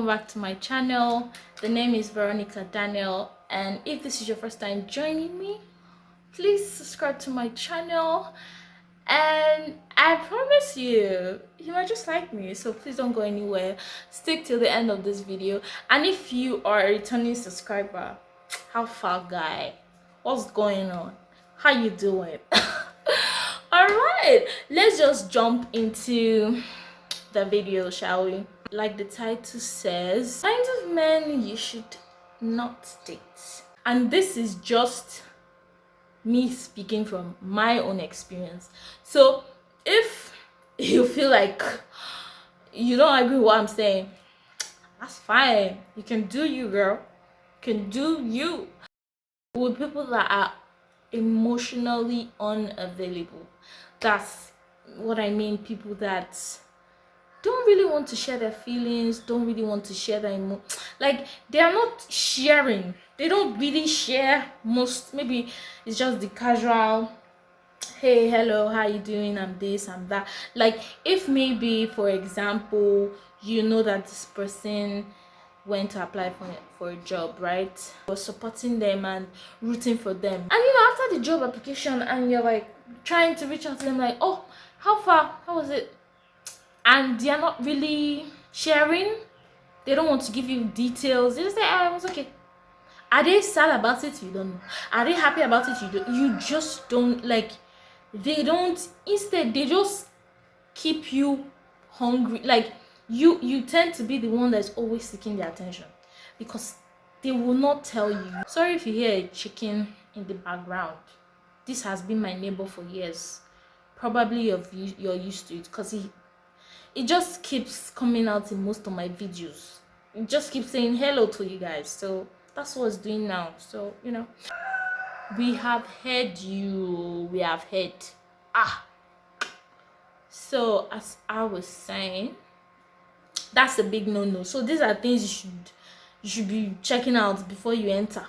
back to my channel. The name is Veronica Daniel, and if this is your first time joining me, please subscribe to my channel. And I promise you might just like me, so please don't go anywhere. Stick till the end of this video. And if you are a returning subscriber, how far, guy? What's going on? How you doing? All right, let's just jump into the video, shall we? Like the title says, kinds of men you should not date. And this is just me speaking from my own experience. So if you feel like you don't agree with what I'm saying, that's fine. You can do you, girl. You can do you. With people that are emotionally unavailable, that's what I mean. People that don't really want to share their feelings, don't really want to share their like they are not sharing. They don't really share most. Maybe it's just the casual, hey, hello, how you doing, I'm this, I'm that. Like if maybe, for example, you know that this person went to apply for a job, right? You're supporting them and rooting for them, and after the job application, and you're like trying to reach out to them, like, oh, how far, how was it? And they are not really sharing. They don't want to give you details. They just say, it was okay. Are they sad about it? You don't know. Are they happy about it? You just don't. Like, they don't. Instead, they just keep you hungry. Like, you tend to be the one that's always seeking their attention, because they will not tell you. Sorry if you hear a chicken in the background. This has been my neighbor for years. Probably you're used to it, because it just keeps coming out in most of my videos. It just keeps saying hello to you guys. So that's what it's doing now. So we have heard you. We have heard. So as I was saying, that's a big no-no. So these are things you should be checking out before you enter.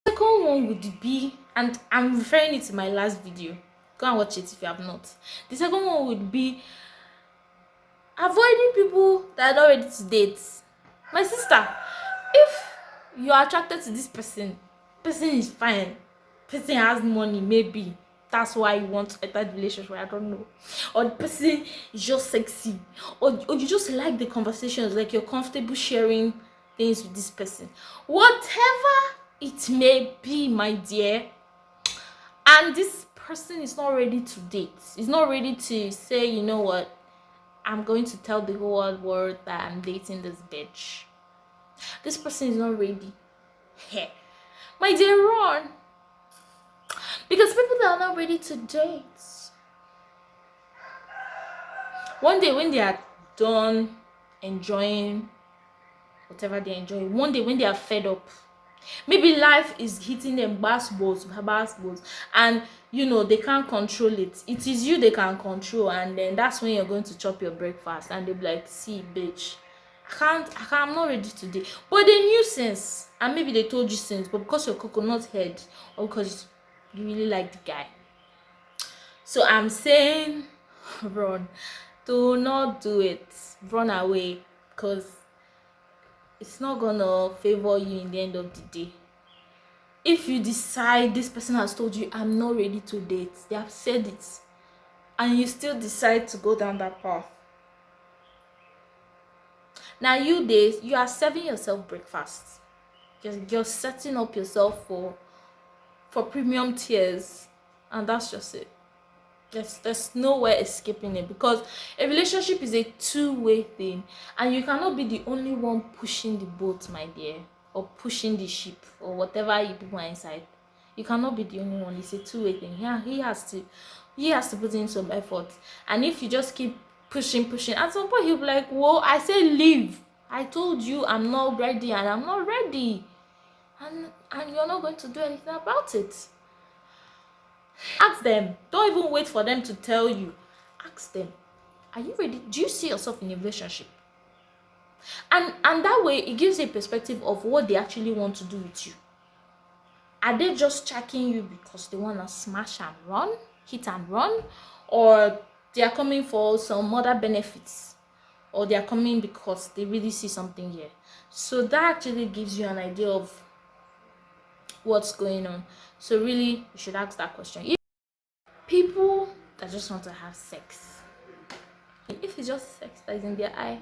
The second one would be, and I'm referring it to my last video. Go and watch it if you have not. The second one would be avoiding people that are not ready to date. My sister, if you are attracted to this person is fine, person has money, maybe that's why you want to enter the relationship, I don't know, or the person is just sexy, or you just like the conversations, like you're comfortable sharing things with this person, whatever it may be, my dear, and this person is not ready to date, is not ready to say, you know what, I'm going to tell the whole world that I'm dating this bitch. This person is not ready. Hey, my dear, run. Because people that are not ready to date, one day when they are done enjoying whatever they enjoy, one day when they are fed up, maybe life is hitting them basketballs, and they can't control it. It is you they can control, and then that's when you're going to chop your breakfast, and they'll be like, see, bitch, I'm not ready today. But they knew since, and maybe they told you since, but because you're coconut head, or because you really like the guy. So I'm saying, run. Do not do it. Run away, because it's not gonna favor you in the end of the day. If you decide, this person has told you, I'm not ready to date, they have said it, and you still decide to go down that path, now you are serving yourself breakfast. You're setting up yourself for premium tiers, and that's just it. There's nowhere escaping it, because a relationship is a two-way thing, and you cannot be the only one pushing the boat, my dear, or pushing the ship, or whatever you people are inside. You cannot be the only one. It's a two-way thing. Yeah, he has to put in some effort, and if you just keep pushing, at some point he'll be like, whoa, I said leave, I told you I'm not ready, and I'm not ready, and you're not going to do anything about it. Ask them. Don't even wait for them to tell you. Ask them, are you ready? Do you see yourself in a relationship? And that way it gives a perspective of what they actually want to do with you. Are they just checking you because they want to smash and run, hit and run, or they are coming for some other benefits? or they are coming because they really see something here. So that actually gives you an idea of what's going on. So really, you should ask that question. If people that just want to have sex, if it's just sex that is in their eye,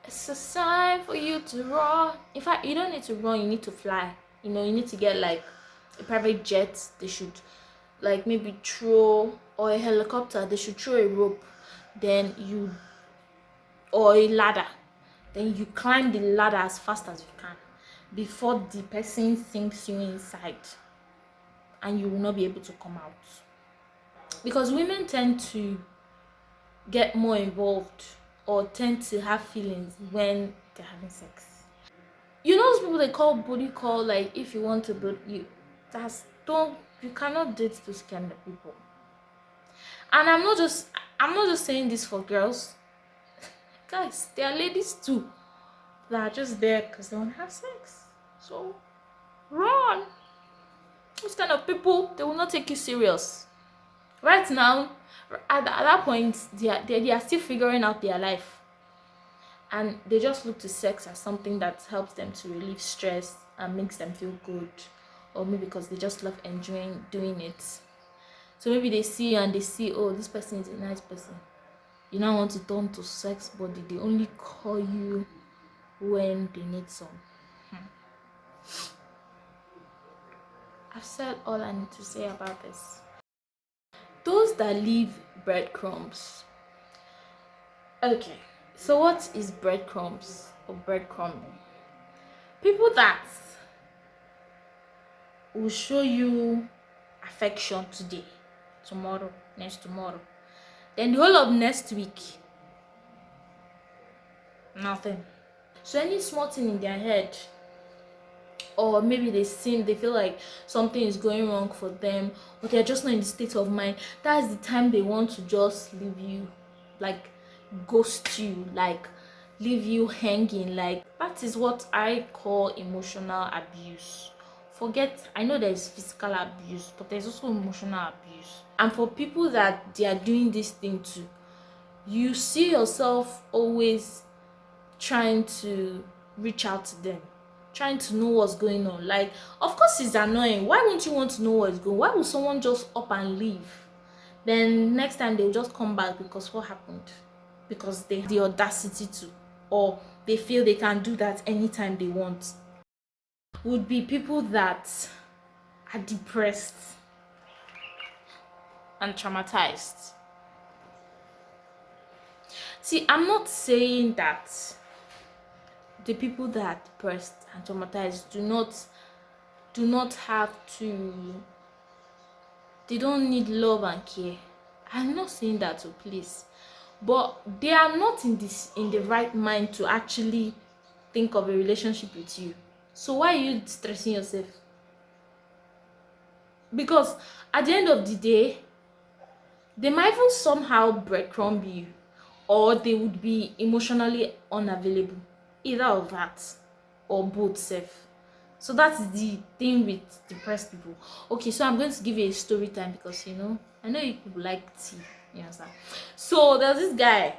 it's a sign for you to run. In fact, you don't need to run, you need to fly. You know, you need to get like a private jet. They should like maybe throw, or a helicopter, they should throw a rope, then you, or a ladder, then you climb the ladder as fast as you can before the person sinks you inside and you will not be able to come out. Because women tend to get more involved or tend to have feelings when they're having sex. You know those people they call booty call, like if you want to, but you cannot date those kind of people. And I'm not just saying this for girls. Guys, there are ladies too that are just there because they want to have sex. So run. Those kind of people, they will not take you serious. Right now, at that point, they are still figuring out their life, and they just look to sex as something that helps them to relieve stress and makes them feel good, or maybe because they just love enjoying doing it. So maybe they see you and they see, oh, this person is a nice person. You now want to turn to sex body. They only call you when they need some. I've said all I need to say about this. Those that leave breadcrumbs. Okay, so what is breadcrumbs or breadcrumbing? People that will show you affection today, tomorrow, next tomorrow, then the whole of next week, nothing. So any small thing in their head, or maybe they feel like something is going wrong for them, or they're just not in the state of mind, that's the time they want to just leave you, like ghost you, like leave you hanging. Like that is what I call emotional abuse. I know there's physical abuse, but there's also emotional abuse. And for people that they are doing this thing to, you see yourself always trying to reach out to them, trying to know what's going on. Like, of course it's annoying. Why won't you want to know what's going on? Why would someone just up and leave? Then next time they'll just come back because what happened? Because they have the audacity to, or they feel they can do that anytime they want. Would be people that are depressed and traumatized. See, I'm not saying that the people that are depressed and traumatized do not have to, they don't need love and care. I'm not saying that, so please, but they are not in the right mind to actually think of a relationship with you. So why are you stressing yourself? Because at the end of the day, they might even somehow breadcrumb you, or they would be emotionally unavailable. Either of that, or both self. So that's the thing with depressed people. Okay, so I'm going to give you a story time because I know you people like tea. You understand? So there's this guy.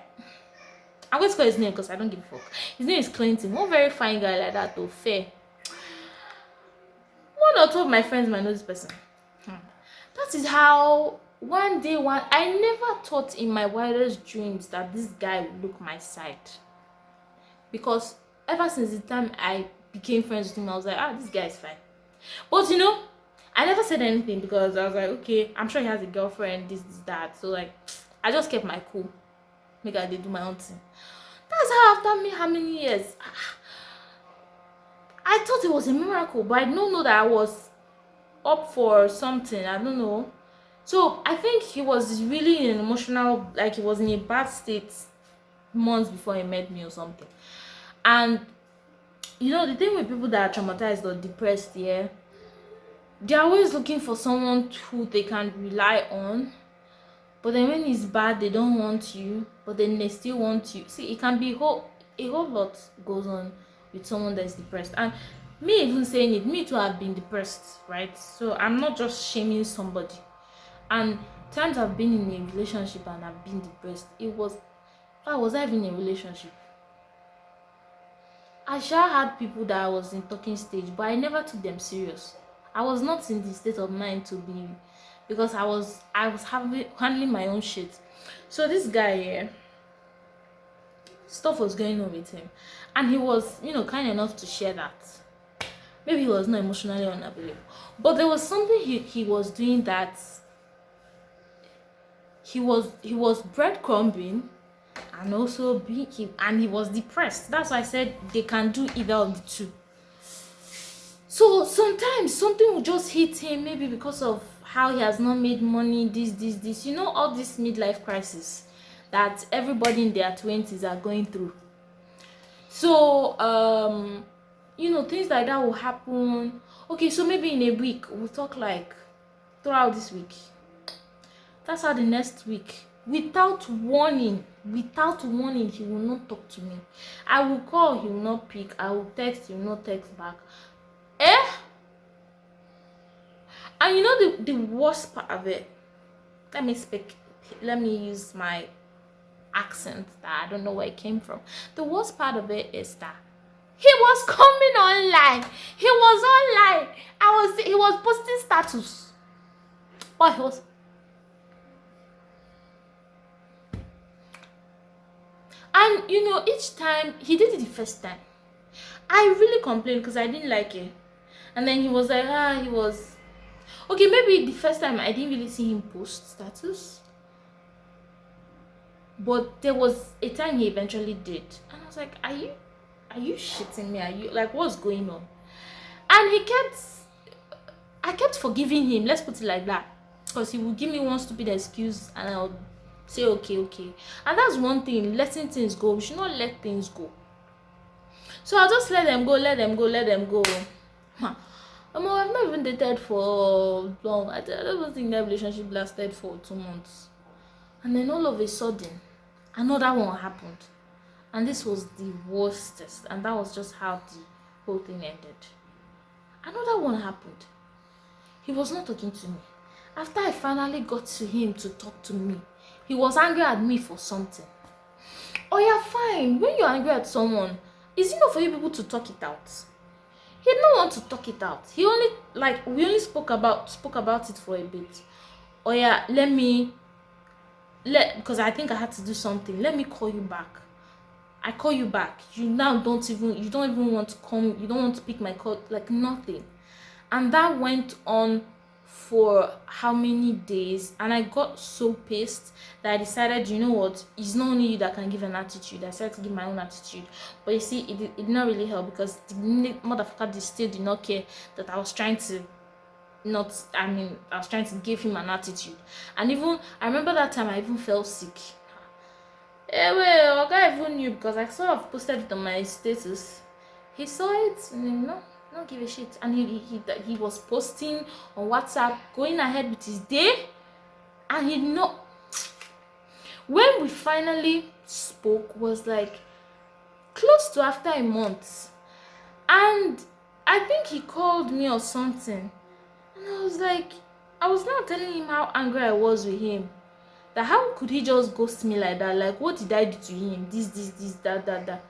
I'm going to call his name because I don't give a fuck. His name is Clinton. One very fine guy like that, though. Fair. One or two of my friends might know this person. That is how one day I never thought in my wildest dreams that this guy would look my side. Because ever since the time I became friends with him, I was like, this guy is fine. But I never said anything because I was like, okay, I'm sure he has a girlfriend, this, that. So like, I just kept my cool. Make I do my own thing. That's how after how many years? I thought it was a miracle, but I don't know that I was up for something. I don't know. So I think he was really in an emotional, like he was in a bad state months before he met me or something. And the thing with people that are traumatized or depressed, yeah, they're always looking for someone who they can rely on. But then when it's bad, they don't want you, but then they still want you. See, it can be a whole lot goes on with someone that's depressed. And me even saying it, me too have been depressed, right? So I'm not just shaming somebody. And times I've been in a relationship and I've been depressed, I was having a relationship. I sure had people that I was in talking stage, but I never took them serious. I was not in the state of mind to be, because I was handling my own shit. So this guy here, stuff was going on with him, and he was, kind enough to share that. Maybe he was not emotionally unavailable, but there was something he was doing that he was breadcrumbing, and also he was depressed. That's why I said they can do either of the two. So sometimes something will just hit him, maybe because of how he has not made money, this, all this midlife crisis that everybody in their 20s are going through. So things like that will happen. Okay, so maybe in a week we'll talk, like throughout this week. That's how the next week, without warning, he will not talk to me. I will call, he will not pick. I will text, he will not text back. And the worst part of it, let me use my accent that I don't know where it came from. The worst part of it is that he was coming online. He was posting status. But he was, and each time he did it the first time, I really complained because I didn't like it. And then he was like, he was okay. Maybe the first time I didn't really see him post status, but there was a time he eventually did, and I was like, are you shitting me? Are you, like, what's going on? And I kept forgiving him, let's put it like that, because he would give me one stupid excuse and I'll say okay. And that's one thing, letting things go. We should not let things go. So I'll just let them go. I've not even dated for long. I don't even think that relationship lasted for 2 months. And then all of a sudden, another one happened. And this was the worstest. And that was just how the whole thing ended. Another one happened. He was not talking to me. After I finally got to him to talk to me, he was angry at me for something. Oh yeah, fine. When you're angry at someone, it's enough for you people to talk it out. He did not want to talk it out. We only spoke about it for a bit. Oh yeah, because I think I had to do something. Let me call you back. I call you back. You now don't even want to come. You don't want to pick my call, like nothing. And that went on for how many days? And I got so pissed that I decided, you know what? It's not only you that can give an attitude. I decided to give my own attitude. But you see, it did not really help, because the motherfucker still did not care that I was trying to give him an attitude. And even, I remember that time I even felt sick. Well, I even knew, because I sort of posted it on my status. He saw it and not give a shit. And he was posting on WhatsApp, going ahead with his day. And when we finally spoke was like close to after a month. And I think he called me or something. And I was now telling him how angry I was with him. That how could he just ghost me like that? Like, what did I do to him? This, that.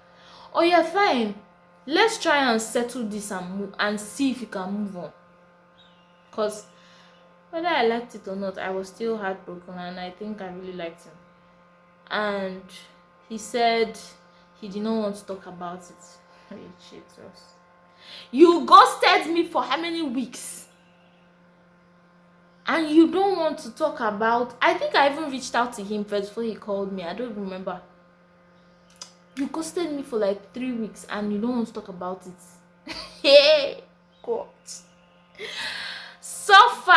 Oh yeah, fine. Let's try and settle this and see if we can move on. Because whether I liked it or not, I was still heartbroken, and I think I really liked him. And he said he did not want to talk about it. Jesus. You ghosted me for how many weeks? And you don't want to talk about... I think I even reached out to him first before he called me. I don't remember. You ghosted me for like 3 weeks and you don't want to talk about it. Hey, God. Suffer.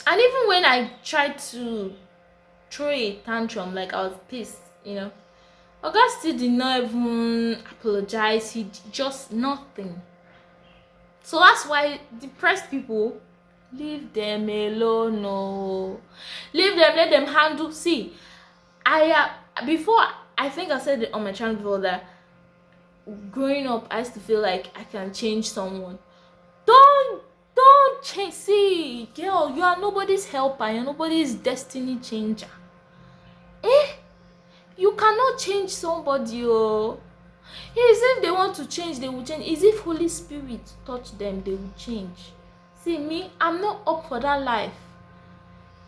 And even when I tried to throw a tantrum, like I was pissed, Oga still did not even apologize. He just nothing. So that's why depressed people, leave them alone. No, leave them, let them handle. See, before, I think I said it on my channel before, that growing up I used to feel like I can change someone. Don't cannot change. See, girl, you are nobody's helper. You're nobody's destiny changer. You cannot change somebody. Oh, yes, if they want to change, they will change. Is if Holy Spirit touch them, they will change. See me, I'm not up for that life.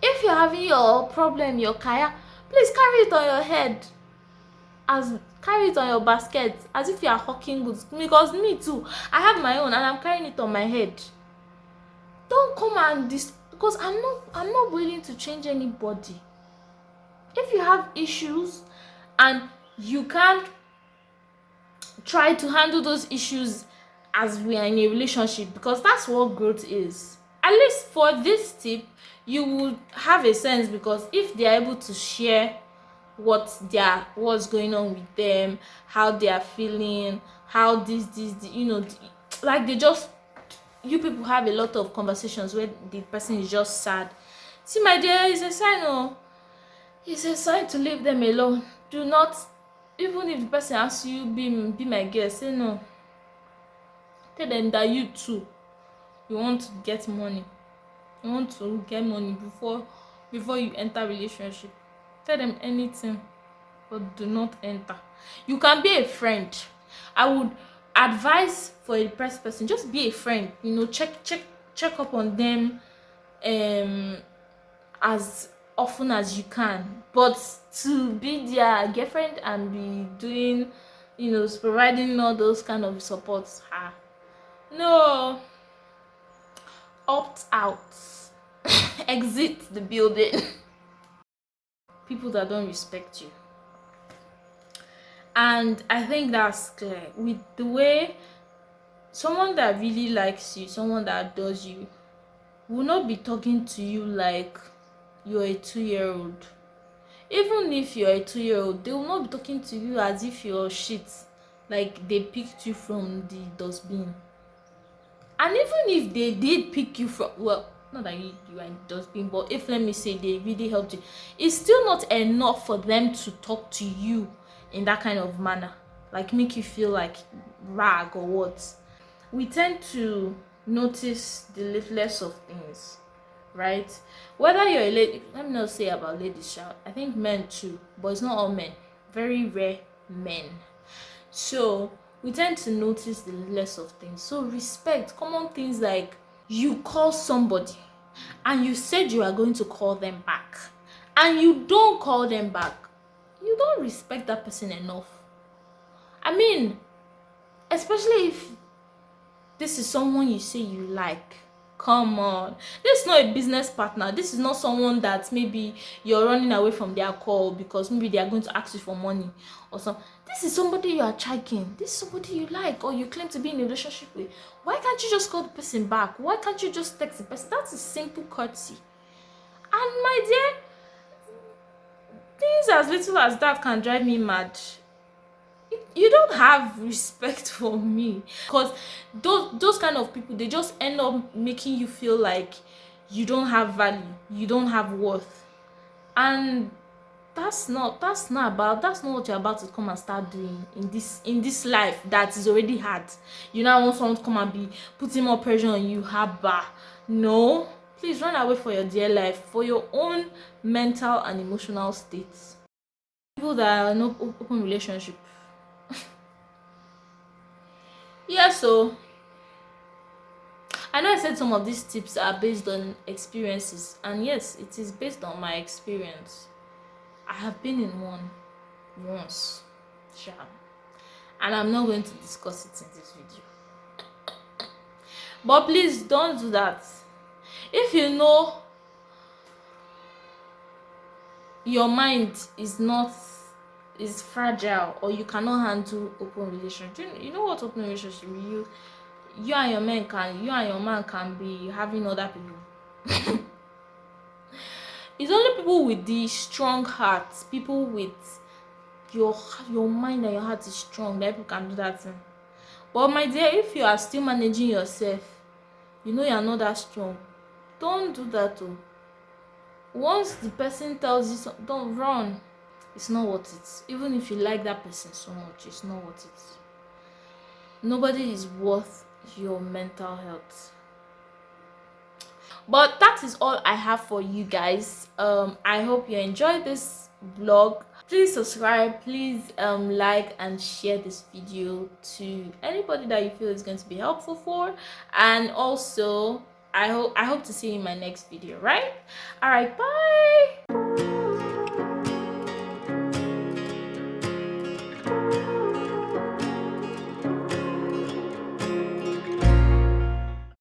If you're having your problem, your kaya, please carry it on your head, as carry it on your basket, as if you are hawking goods. Because me too, I have my own and I'm carrying it on my head. Don't come and because I'm not willing to change anybody. If you have issues and you can't try to handle those issues as we are in a relationship, because that's what growth is. At least for this tip, you would have a sense, because if they are able to share what's going on with them, how they are feeling, how this like they just, you people have a lot of conversations where the person is just sad. See, my dear, it's a sign. Oh, it's a sign to leave them alone. Do not, even if the person asks you, be my guest, say no. Tell them that you too, you want to get money. You want to get money before you enter relationship. Tell them anything, but do not enter. You can be a friend. I would advise for a depressed person, just be a friend. Check up on them as often as you can. But to be their girlfriend and be doing, providing all those kind of supports, no. Opt out. Exit the building. People that don't respect you. And I think that's clear. With the way someone that really likes you, someone that adores you, will not be talking to you like you're a 2-year-old. Even if you're a 2-year-old, they will not be talking to you as if you're shit, like they picked you from the dustbin. And even if they did pick you from, well, not that you are in the dustbin, but if, let me say, they really helped you, it's still not enough for them to talk to you in that kind of manner, like make you feel like rag or what. We tend to notice the littlest of things, right? Whether you're a lady, let me not say about ladies, child, I think men too, but it's not all men, very rare men. So we tend to notice the less of things. So respect common things, like you call somebody and you said you are going to call them back and you don't call them back. You don't respect that person enough. I mean, especially if this is someone you say you like. Come on, this is not a business partner. This is not someone that maybe you're running away from their call because maybe they are going to ask you for money or something. This is somebody you are checking. This is somebody you like or you claim to be in a relationship with. Why can't you just call the person back? Why can't you just text the person? That's a simple courtesy. And my dear, things as little as that can drive me mad. You don't have respect for me, because those kind of people, they just end up making you feel like you don't have value, you don't have worth. And that's not what you're about to come and start doing in this life that is already hard. You now want someone to come and be putting more pressure on you. Haba. No, please run away for your dear life, for your own mental and emotional states. People that are in open relationship. Yeah, so I know I said some of these tips are based on experiences, and yes, it is based on my experience. I have been in one once, sure, and I'm not going to discuss it in this video. But please don't do that. If you know your mind is fragile, or you cannot handle open relationship, you know what open relationship, you and your man can be having other people. It's only people with the strong hearts, people with your mind and your heart is strong, that people can do that thing. But my dear, if you are still managing yourself, you know you're not that strong, don't do that too. Once the person tells you something, don't run. It's not worth it. Even if you like that person so much, it's not worth it. Nobody is worth your mental health. But that is all I have for you guys. I hope you enjoyed this vlog. Please subscribe, please like and share this video to anybody that you feel is going to be helpful for. And also I hope to see you in my next video, right? All right, bye.